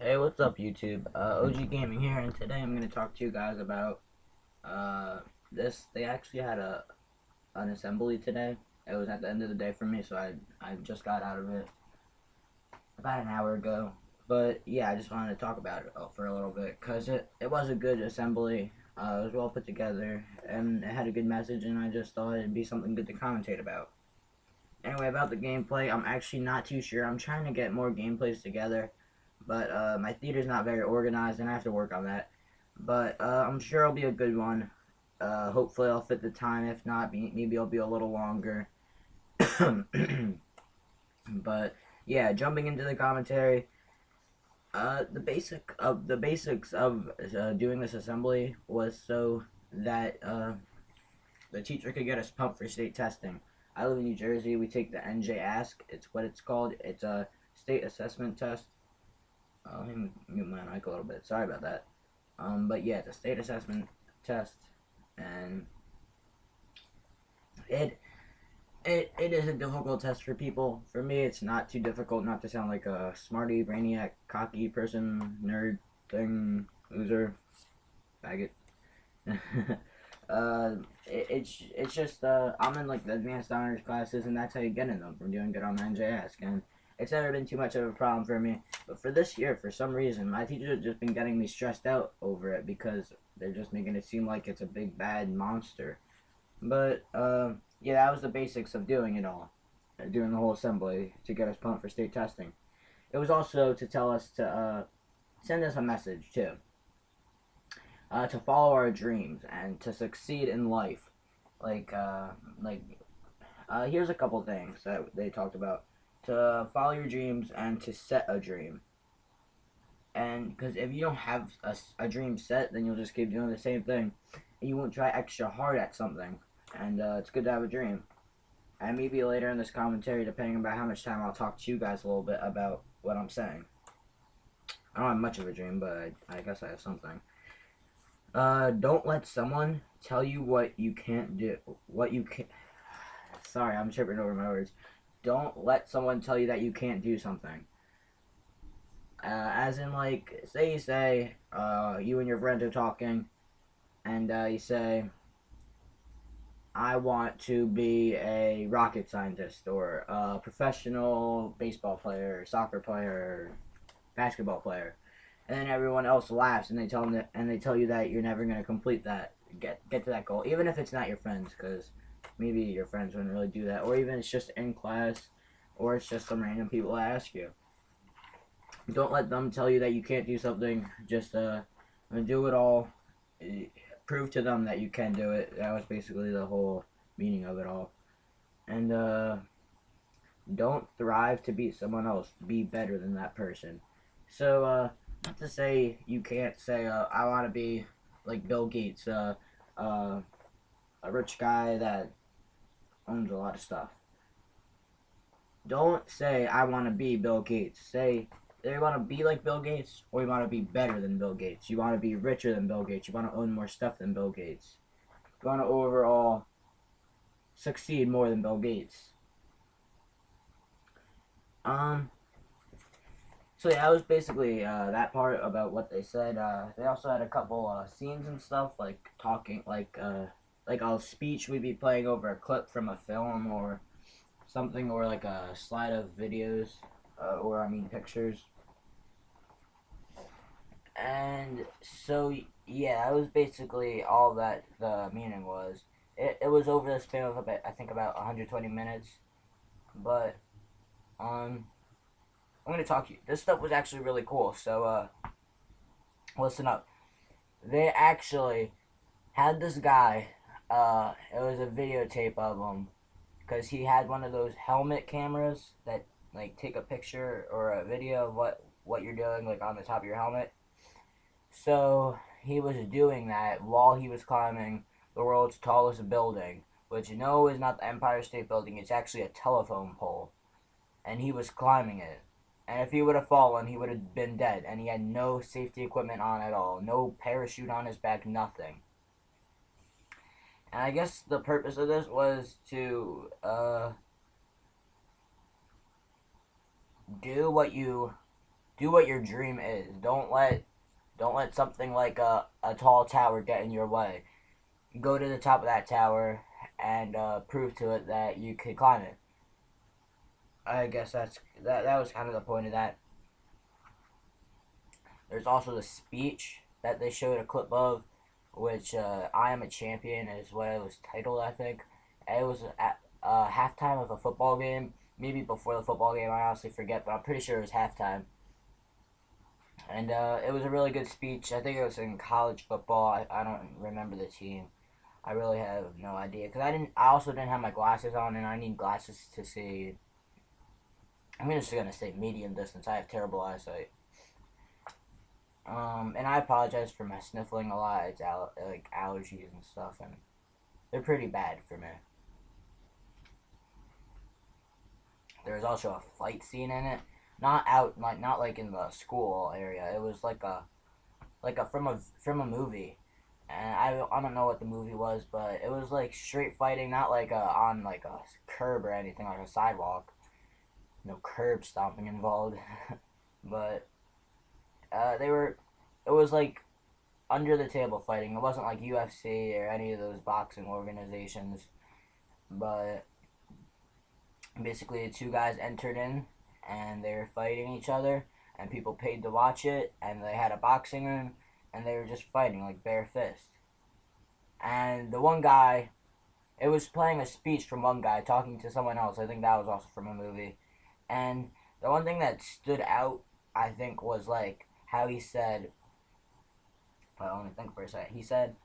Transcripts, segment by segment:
Hey, what's up, YouTube? OG Gaming here, and today I'm going to talk to you guys about uh, this. They actually had an assembly today. It was at the end of the day for me, so I just got out of it about an hour ago. But yeah, I just wanted to talk about it for a little bit because it was a good assembly. It was well put together, and it had a good message, and I just thought it'd be something good to commentate about. Anyway, about the gameplay, I'm actually not too sure. I'm trying to get more gameplays together, but my theater's not very organized, and I have to work on that. But I'm sure it'll be a good one. Hopefully, I'll fit the time. If not, maybe it'll be a little longer. But yeah, jumping into the commentary. The basics of doing this assembly was so that the teacher could get us pumped for state testing. I live in New Jersey. We take the NJ Ask. It's what it's called. It's a state assessment test. Let me mute my mic a little bit. Sorry about that. But yeah, it's a state assessment test, and it it is a difficult test for people. For me, it's not too difficult. Not to sound like a smarty, brainiac, cocky person, nerd thing, loser, faggot. It's just I'm in like the advanced honors classes, and that's how you get in them from doing good on the NJS. And it's never been too much of a problem for me. But for this year, for some reason, my teachers have just been getting me stressed out over it because they're just making it seem like it's a big bad monster. But yeah, that was the basics of doing it all, doing the whole assembly to get us pumped for state testing. It was also to tell us to send us a message too, to follow our dreams and to succeed in life. Like, uh, like, here's a couple things that they talked about: to follow your dreams and to set a dream. And because if you don't have a dream set, then you'll just keep doing the same thing, and you won't try extra hard at something. And it's good to have a dream. And maybe later in this commentary, depending on how much time, I'll talk to you guys a little bit about what I'm saying. I don't have much of a dream, but I guess I have something. Don't let someone tell you what you can't do. What you can. Sorry, I'm tripping over my words. Don't let someone tell you that you can't do something. As in, like, say you say, you and your friends are talking, and you say, I want to be a rocket scientist, or a professional baseball player, soccer player, basketball player, and then everyone else laughs and they tell you that you're never gonna complete that, get to that goal, even if it's not your friends, because maybe your friends wouldn't really do that, or even it's just in class, or it's just some random people ask you. Don't let them tell you that you can't do something. Just do it all. Prove to them that you can do it. That was basically the whole meaning of it all. And don't thrive to beat someone else. Be better than that person. So not to say you can't say I want to be like Bill Gates, uh, a rich guy that owns a lot of stuff. Don't say I want to be Bill Gates. Say you want to be like Bill Gates, or you want to be better than Bill Gates. You want to be richer than Bill Gates. You want to own more stuff than Bill Gates. You want to overall succeed more than Bill Gates. Um. So yeah, that was basically that part about what they said. They also had a couple scenes and stuff, like talking, like a speech we'd be playing over a clip from a film or something, or like a slide of videos, or I mean pictures. And so yeah, that was basically all that the meaning was. It was over the span of about, I think, about 120 minutes, but um I'm gonna talk to you. This stuff was actually really cool. So listen up. They actually had this guy. It was a videotape of him because he had one of those helmet cameras that like take a picture or a video of what you're doing, like on the top of your helmet. So he was doing that while he was climbing the world's tallest building, which no is not the Empire State Building. It's actually a telephone pole, and he was climbing it. And if he would have fallen, he would have been dead. And he had no safety equipment on at all, no parachute on his back, nothing. And I guess the purpose of this was to do what you do what your dream is. Don't let something like a tall tower get in your way. Go to the top of that tower and prove to it that you could climb it. I guess that was kind of the point of that. There's also the speech that they showed a clip of, which "I am a champion" is what it was titled. I think it was at halftime of a football game, maybe before the football game. I honestly forget, but I'm pretty sure it was halftime. And it was a really good speech. I think it was in college football. I don't remember the team. I really have no idea because I also didn't have my glasses on, and I need glasses to see. I'm just gonna say medium distance. I have terrible eyesight. And I apologize for my sniffling a lot. It's like allergies and stuff, and they're pretty bad for me. There was also a fight scene in it, not like in the school area. It was like a from a movie, and I don't know what the movie was, but it was like straight fighting, not like on like a curb or anything, like a sidewalk. No curb stomping involved, but they were. It was like under the table fighting. It wasn't like UFC or any of those boxing organizations, but basically the two guys entered in and they were fighting each other, and people paid to watch it, and they had a boxing ring, and they were just fighting like bare fist. And the one guy, it was playing a speech from one guy talking to someone else. I think that was also from a movie. And the one thing that stood out, I think, was like how he said, well, let me think for a second. He said,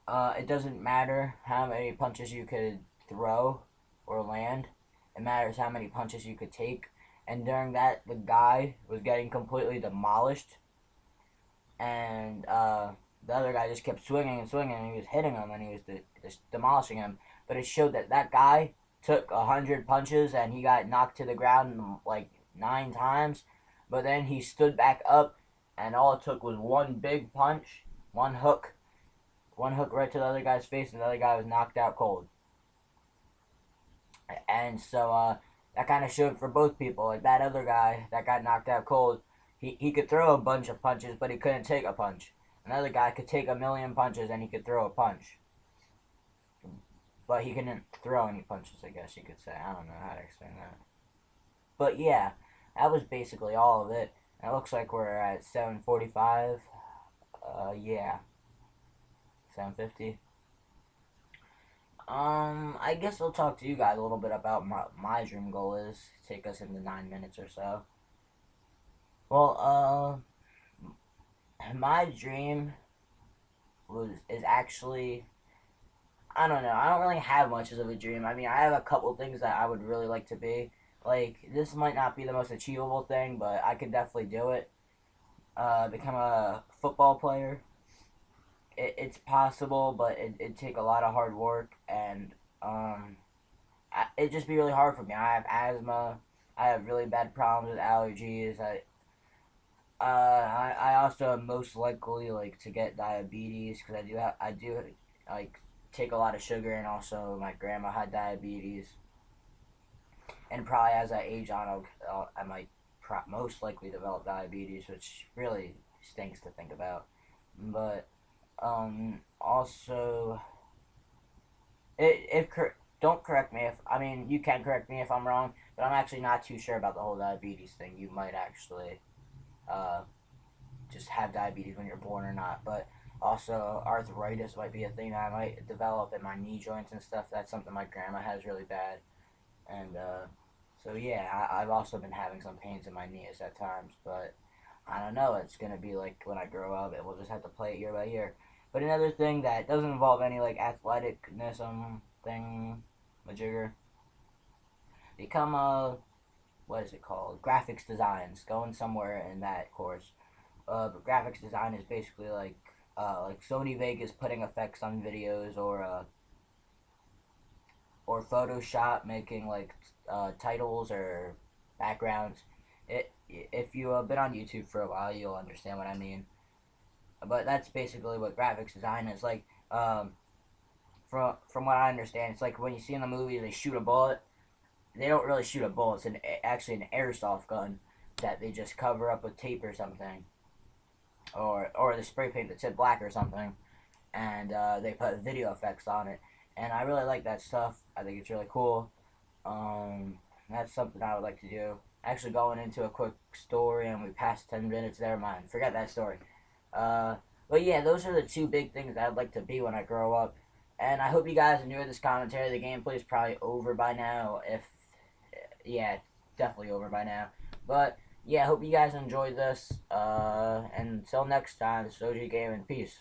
it doesn't matter how many punches you could throw or land. It matters how many punches you could take. And during that, the guy was getting completely demolished. And the other guy just kept swinging and swinging, and he was hitting him, and he was just demolishing him. But it showed that that guy took 100 punches, and he got knocked to the ground like 9 times. But then he stood back up, and all it took was one big punch, one hook right to the other guy's face, and the other guy was knocked out cold. And so that kind of showed for both people. Like that other guy that got knocked out cold, he could throw a bunch of punches, but he couldn't take a punch. Another guy could take a million punches and he could throw a punch, but he couldn't throw any punches. I guess you could say. I don't know how to explain that. But yeah, that was basically all of it. And it looks like we're at 7:45. Yeah, 7:50. I guess I'll talk to you guys a little bit about my dream goal is. Take us into 9 minutes or so. Well, my dream is actually, I don't know. I don't really have much of a dream. I mean, I have a couple things that I would really like to be. Like this might not be the most achievable thing, but I could definitely do it. Become a football player. It's possible, but it'd take a lot of hard work, and it'd just be really hard for me. I have asthma. I have really bad problems with allergies. I also am most likely like to get diabetes because I do like take a lot of sugar, and also my grandma had diabetes, and probably as I age on, I might most likely develop diabetes, which really stinks to think about. But also, if don't correct me if I mean you can correct me if I'm wrong, but I'm actually not too sure about the whole diabetes thing. You might actually uh, just have diabetes when you're born or not, but also arthritis might be a thing that I might develop in my knee joints and stuff. That's something my grandma has really bad, and so yeah, I've also been having some pains in my knees at times, but I don't know. It's gonna be like when I grow up, we'll just have to play it year by year. But another thing that doesn't involve any like athleticness thing, majigger, become a what is it called? Graphics designs. Going somewhere in that course. But graphics design is basically like Sony Vegas putting effects on videos, or Photoshop making like titles or backgrounds. If you have been on YouTube for a while, you'll understand what I mean. But that's basically what graphics design is like. From what I understand, it's like when you see in the movie they shoot a bullet. They don't really shoot a bullet. It's actually an airsoft gun. that they just cover up with tape or something, or the spray paint that said black or something, and they put video effects on it. And I really like that stuff. I think it's really cool. That's something I would like to do. Actually, going into a quick story, and we passed 10 minutes. Never mind. Forget that story. Uh, but yeah, those are the two big things I'd like to be when I grow up. And I hope you guys enjoyed this commentary. The gameplay is probably over by now. Yeah, definitely over by now. But yeah, I hope you guys enjoyed this. And until next time, this is OG Gaming. Peace.